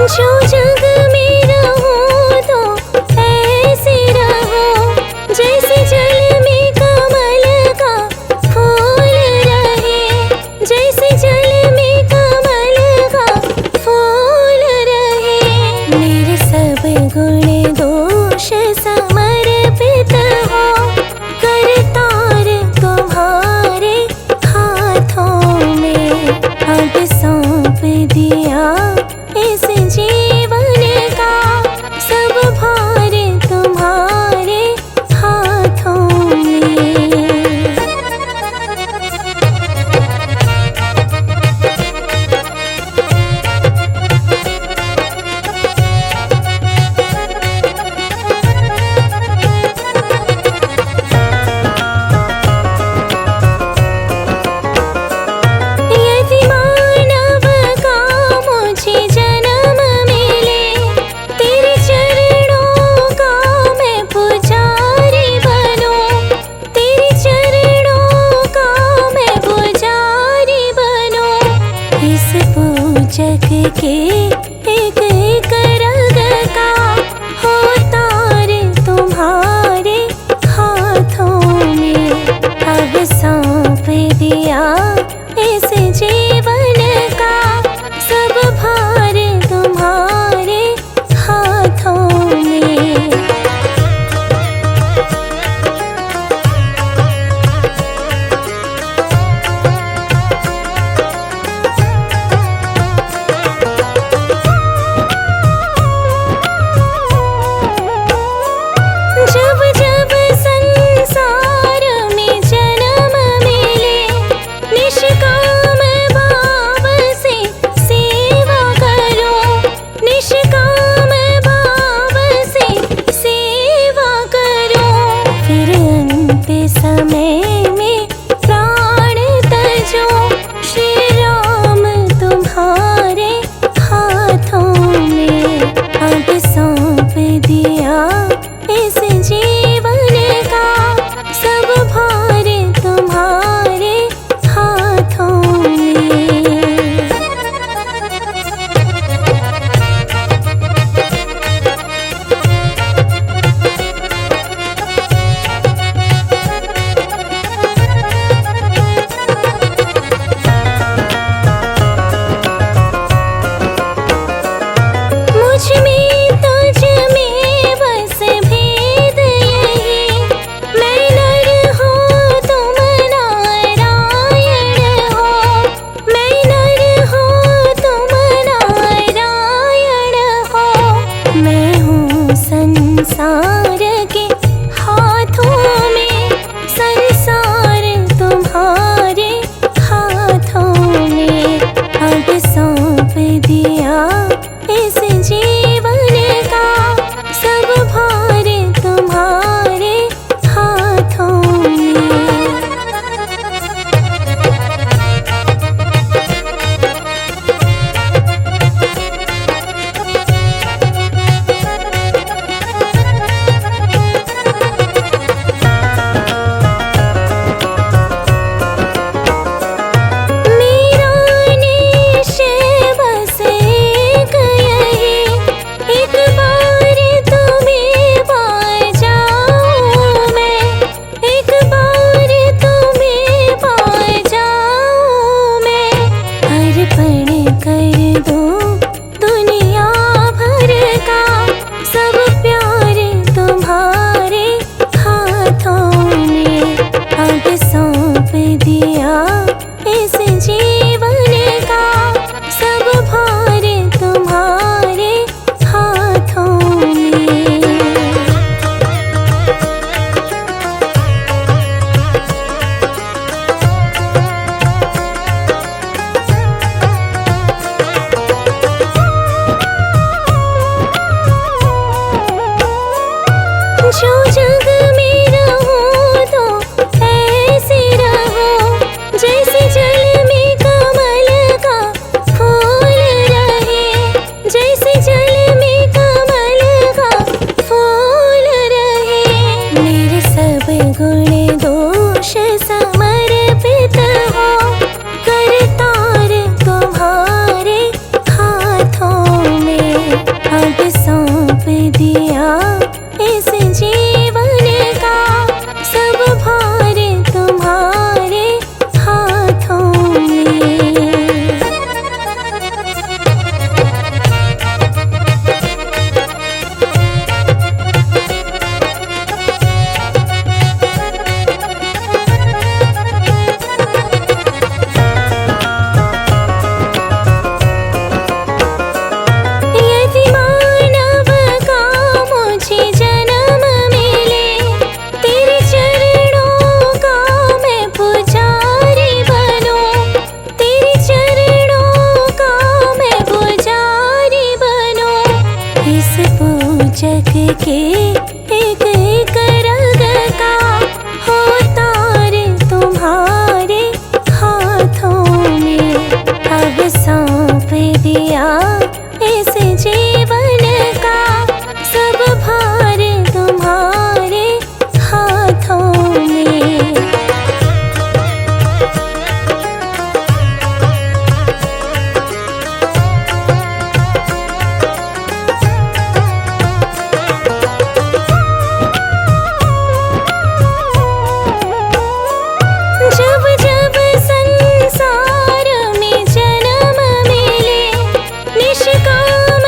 जो जग में रहो तो ऐसे रहो जैसे जल में कमल का फूल रहे, जैसे जल में कमल का फूल रहे। मेरे सब गुण दोष समर्पित हो, करतार तुम्हारे हाथों में अब सौंप दिया इस जीवन का, सब भार तुम्हारे हाथों में। यदि मानव का मुझे जन्म मिले, तेरे चरणों का मैं पुजारी बनूं, तेरे चरणों का मैं पुजारी बनूं। इस पूजक के एक एक रग का हो तार तुम्हारे हाथों में, अब सौंप दिया इस जीवन का, सब भार तुम्हारे हाथों में। जब जब संसार में जन्म मिले, निष्काम भाव से सेवा करो, निष्काम भाव से सेवा करो। फिर अंत समय में प्राण तजो, श्री राम तुम्हारे हाथों में, अब सौंप दिया इस जीवन का, सब भार तुम्हारे हाथों में। मुझ में तुझ में बस भेद यही, मैं नर हूँ तुम नारायण हो, मैं नर हूँ तुम नारायण हो। मैं हूँ संसार के हाथों में, संसार तुम्हारे हाथों में, अब सौंप दिया इस जीवन का, सब भार तुम्हारे हाथों में। मेरा निश्चय बस सौंप दिया इस जीवन का, सब भार तुम्हारे हाथों में। जब जब संसार में जन्म मिले, निष्काम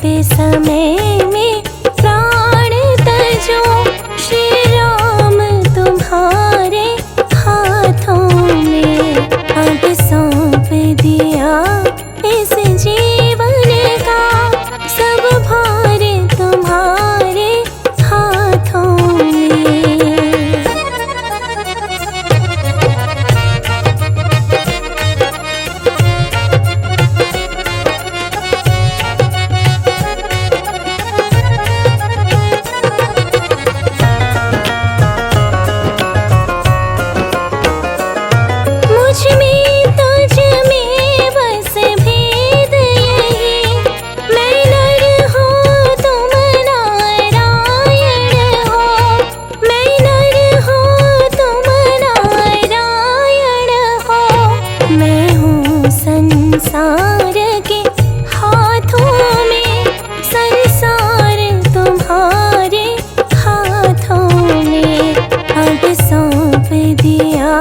अंत समय में प्राण तजो, श्री राम तुम्हारे हाथों में। अब सौंप दिया इस जीवन का, सब भार तुम्हारे हाथों में। मुझ में तुझ में बस भेद यही, मैं नर हूँ तुम नारायण हो, मैं नर हूँ तुम नारायण हो। मैं हूँ संसार के हाथों में, संसार तुम्हारे हाथों में। अब सौंप दिया